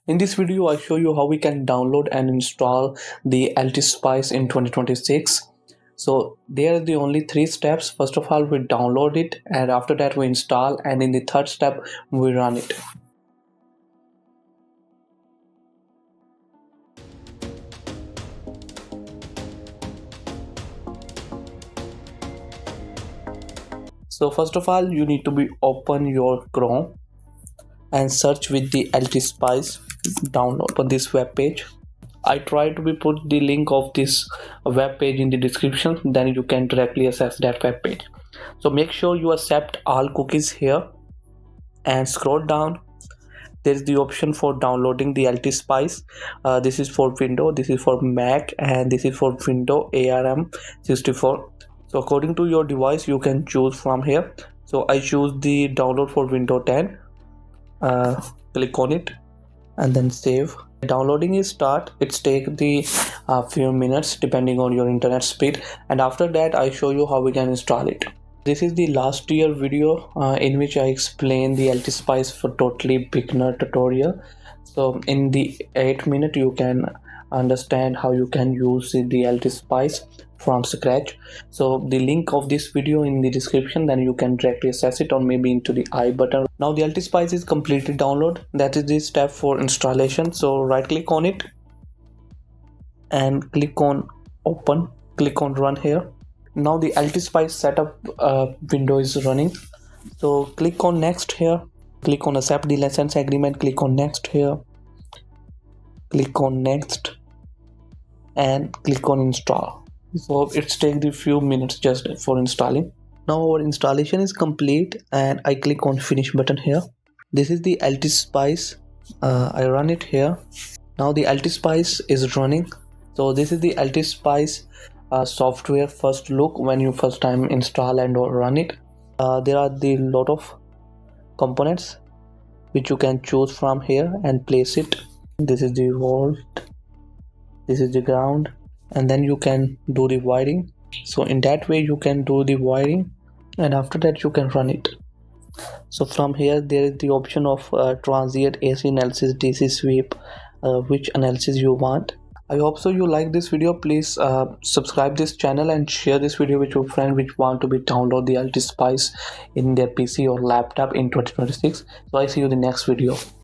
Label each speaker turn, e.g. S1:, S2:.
S1: In this video, I show you how we can download and install the LTSpice in 2026. So there are the only three steps. First of all, we download it, and after that we install, and in the third step we run it. So first of all, you need to be open your Chrome and search with the LTSpice download on this web page. I try to be put the link of this web page in the description, then you can directly access that web page. So make sure you accept all cookies here and scroll down. There's the option for downloading the LTSpice. This is for Windows, this is for Mac, and this is for Windows ARM64. So according to your device you can choose from here. So I choose the download for Windows 10. Click on it and then save. Downloading is start. It's take the few minutes depending on your internet speed, and after that I show you how we can install it. This is the last year video in which I explain the LTSpice for totally beginner tutorial. So in the 8 minute you can understand how you can use the LTSpice from scratch. So the link of this video in the description, then you can directly access it, or maybe into the I button. Now the LTSpice is completely download. That is the step for installation. So right click on it and click on open, click on run here. Now the LTSpice setup window is running. So click on next here, click on accept the license agreement, click on next here, click on next, and click on install. So it's take a few minutes just for installing. Now our installation is complete and I click on finish button here. This is the LTSpice. I run it here. Now the LTSpice is running. So this is the LTSpice software first look when you first time install and or run it. There are the lot of components which you can choose from here and place it. This is the vault, this is the ground, and then you can do the wiring. So in that way you can do the wiring, and after that you can run it. So from here there is the option of transient AC analysis, DC sweep, which analysis you want. I hope so you like this video. Please subscribe this channel and share this video with your friend which want to be download the LTSpice in their PC or laptop in 2026. So I see you in the next video.